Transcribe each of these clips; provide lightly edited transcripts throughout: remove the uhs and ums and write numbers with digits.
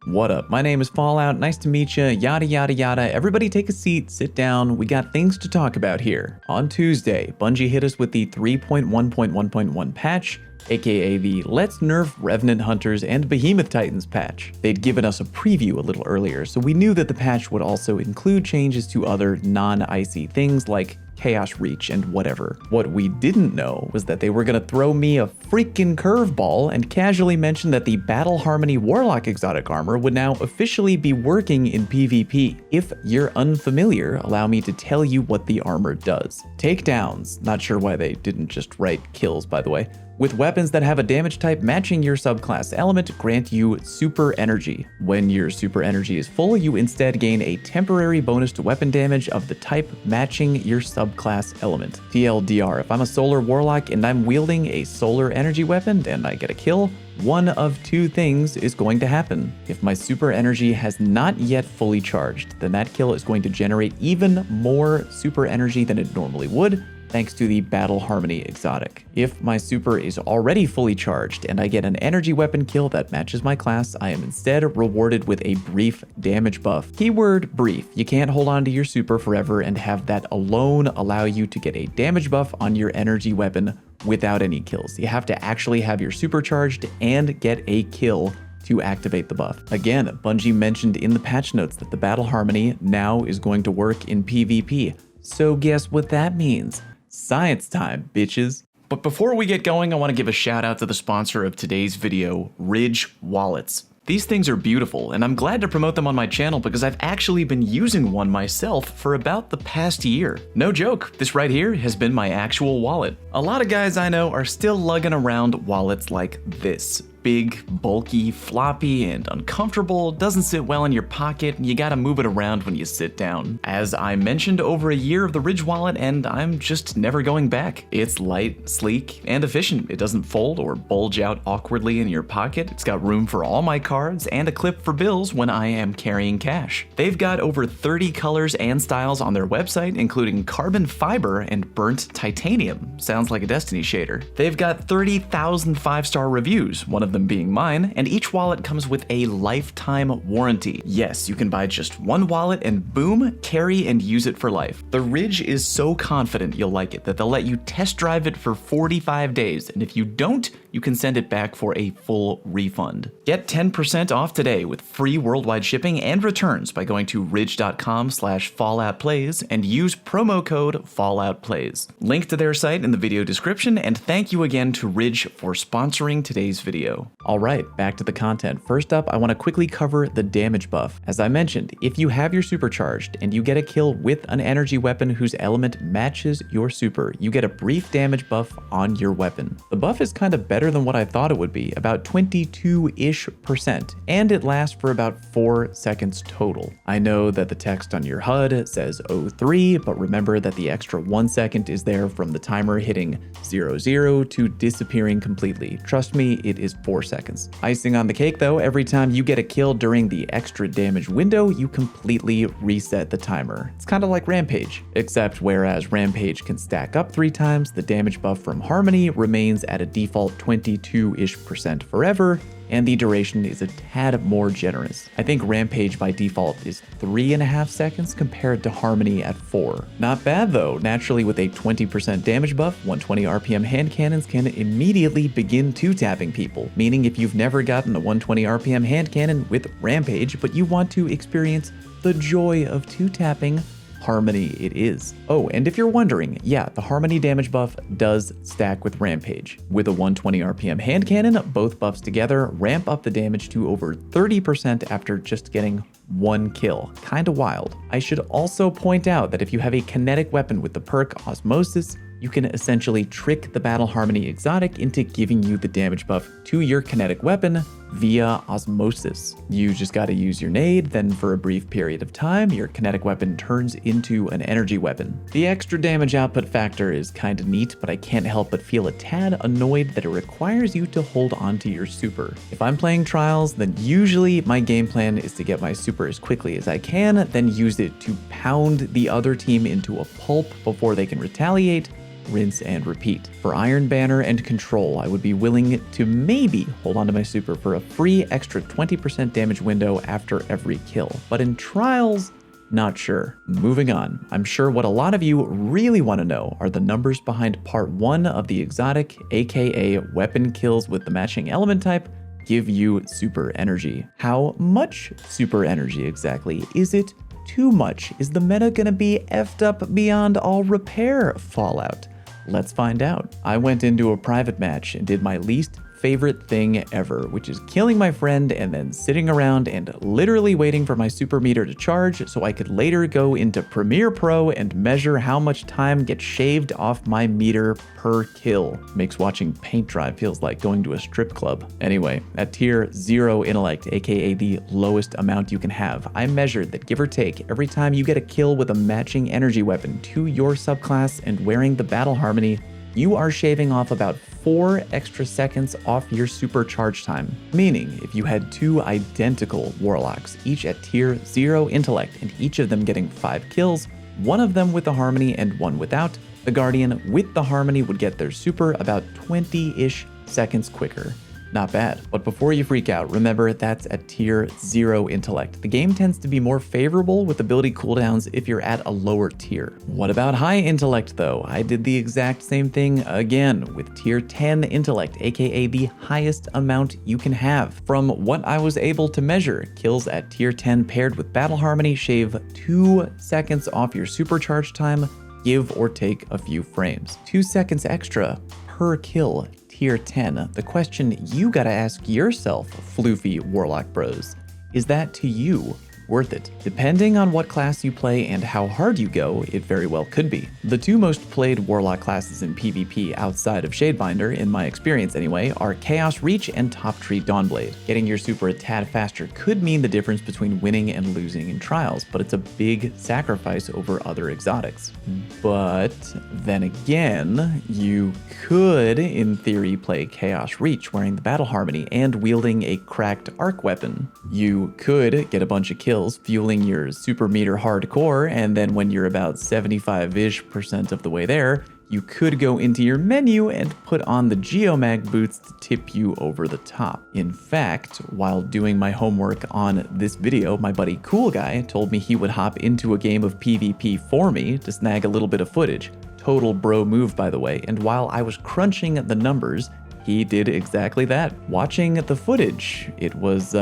What up? My name is Fallout. Nice to meet you. Yada yada yada. Everybody take a seat, sit down. We got things to talk about here. On Tuesday, Bungie hit us with the 3.1.1.1 patch, aka the Let's Nerf Revenant Hunters and Behemoth Titans patch. They'd given us a preview a little earlier, so we knew that the patch would also include changes to other non-icy things like Chaos Reach and whatever. What we didn't know was that they were gonna throw me a freaking curveball and casually mention that the Battle Harmony Warlock Exotic armor would now officially be working in PvP. If you're unfamiliar, allow me to tell you what the armor does. Takedowns, not sure why they didn't just write kills by the way, with weapons that have a damage type matching your subclass element grant you super energy. When your super energy is full, you instead gain a temporary bonus to weapon damage of the type matching your subclass element. TLDR, if I'm a solar warlock and I'm wielding a solar energy weapon and I get a kill, one of two things is going to happen. If my super energy has not yet fully charged, then that kill is going to generate even more super energy than it normally would, thanks to the Battle Harmony Exotic. If my super is already fully charged and I get an energy weapon kill that matches my class, I am instead rewarded with a brief damage buff. Keyword brief. You can't hold on to your super forever and have that alone allow you to get a damage buff on your energy weapon without any kills. You have to actually have your super charged and get a kill to activate the buff. Again, Bungie mentioned in the patch notes that the Battle Harmony now is going to work in PvP. So guess what that means? Science time, bitches. But before we get going, I want to give a shout out to the sponsor of today's video, Ridge Wallets. These things are beautiful, and I'm glad to promote them on my channel because I've actually been using one myself for about the past year. No joke, this right here has been my actual wallet. A lot of guys I know are still lugging around wallets like this. Big, bulky, floppy, and uncomfortable, doesn't sit well in your pocket, and you gotta move it around when you sit down. As I mentioned, over a year of the Ridge wallet, and I'm just never going back. It's light, sleek, and efficient. It doesn't fold or bulge out awkwardly in your pocket. It's got room for all my cards and a clip for bills when I am carrying cash. They've got over 30 colors and styles on their website, including carbon fiber and burnt titanium. Sounds like a Destiny shader. They've got 30,000 5-star reviews, one of them being mine, and each wallet comes with a lifetime warranty. Yes, you can buy just one wallet and boom, carry and use it for life. The Ridge is so confident you'll like it that they'll let you test drive it for 45 days, and if you don't, you can send it back for a full refund. Get 10% off today with free worldwide shipping and returns by going to ridge.com/falloutplays and use promo code falloutplays. Link to their site in the video description, and thank you again to Ridge for sponsoring today's video. Alright, back to the content. First up, I want to quickly cover the damage buff. As I mentioned, if you have your supercharged and you get a kill with an energy weapon whose element matches your super, you get a brief damage buff on your weapon. The buff is kind of better than what I thought it would be, about 22-ish%, and it lasts for about 4 seconds total. I know that the text on your HUD says 03, but remember that the extra 1 second is there from the timer hitting 00 to disappearing completely. Trust me, it is 4 seconds. Icing on the cake though, every time you get a kill during the extra damage window, you completely reset the timer. It's kind of like Rampage, except whereas Rampage can stack up 3 times, the damage buff from Harmony remains at a default 22-ish% forever, and the duration is a tad more generous. I think Rampage by default is 3.5 seconds compared to Harmony at 4. Not bad though. Naturally, with a 20% damage buff, 120 RPM hand cannons can immediately begin two-tapping people, meaning if you've never gotten a 120 RPM hand cannon with Rampage, but you want to experience the joy of two-tapping, Harmony it is. Oh, and if you're wondering, yeah, the Harmony damage buff does stack with Rampage. With a 120 RPM hand cannon, both buffs together ramp up the damage to over 30% after just getting 1 kill. Kinda wild. I should also point out that if you have a kinetic weapon with the perk Osmosis, you can essentially trick the Battle Harmony Exotic into giving you the damage buff to your kinetic weapon via osmosis. You just gotta use your nade, then for a brief period of time, your kinetic weapon turns into an energy weapon. The extra damage output factor is kinda neat, but I can't help but feel a tad annoyed that it requires you to hold onto your super. If I'm playing Trials, then usually my game plan is to get my super as quickly as I can, then use it to pound the other team into a pulp before they can retaliate, rinse, and repeat. For Iron Banner and Control, I would be willing to maybe hold on to my super for a free extra 20% damage window after every kill. But in Trials, not sure. Moving on, I'm sure what a lot of you really want to know are the numbers behind part 1 of the Exotic, aka weapon kills with the matching element type, give you super energy. How much super energy exactly? Is it too much? Is the meta gonna be effed up beyond all repair, Fallout? Let's find out. I went into a private match and did my least favorite thing ever, which is killing my friend and then sitting around and literally waiting for my super meter to charge so I could later go into Premiere Pro and measure how much time gets shaved off my meter per kill. Makes watching paint dry feels like going to a strip club. Anyway, at tier 0 intellect, aka the lowest amount you can have, I measured that give or take every time you get a kill with a matching energy weapon to your subclass and wearing the Battle Harmony, you are shaving off about 4 extra seconds off your supercharge time. Meaning, if you had 2 identical Warlocks, each at tier 0 intellect, and each of them getting 5 kills, one of them with the Harmony and one without, the Guardian with the Harmony would get their super about 20-ish seconds quicker. Not bad. But before you freak out, remember that's at tier 0 intellect. The game tends to be more favorable with ability cooldowns if you're at a lower tier. What about high intellect though? I did the exact same thing again with tier 10 intellect, aka the highest amount you can have. From what I was able to measure, kills at tier 10 paired with Battle Harmony shave 2 seconds off your supercharge time, give or take a few frames. 2 seconds extra per kill. Tier 10, the question you gotta ask yourself, floofy Warlock bros, is that to you worth it? Depending on what class you play and how hard you go, it very well could be. The 2 most played Warlock classes in PvP outside of Shadebinder, in my experience anyway, are Chaos Reach and Top Tree Dawnblade. Getting your super a tad faster could mean the difference between winning and losing in Trials, but it's a big sacrifice over other exotics. But then again, you could, in theory, play Chaos Reach wearing the Battle Harmony and wielding a cracked arc weapon. You could get a bunch of kills fueling your super meter hardcore, and then when you're about 75-ish% of the way there, you could go into your menu and put on the Geomag boots to tip you over the top. In fact, while doing my homework on this video, my buddy Cool Guy told me he would hop into a game of PvP for me to snag a little bit of footage. Total bro move, by the way, and while I was crunching the numbers, he did exactly that. Watching the footage, it was,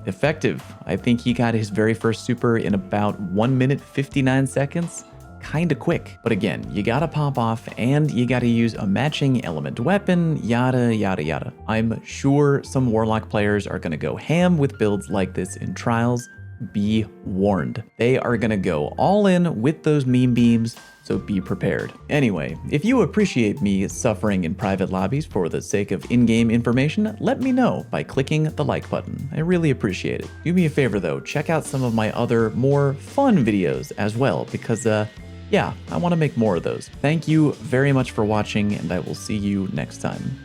effective. I think he got his very first super in about 1 minute 59 seconds. Kinda quick. But again, you gotta pop off and you gotta use a matching element weapon, yada yada yada. I'm sure some Warlock players are gonna go ham with builds like this in Trials. Be warned. They are gonna go all in with those meme beams, so be prepared. Anyway, if you appreciate me suffering in private lobbies for the sake of in-game information, let me know by clicking the like button. I really appreciate it. Do me a favor though, check out some of my other more fun videos as well, because yeah, I want to make more of those. Thank you very much for watching, and I will see you next time.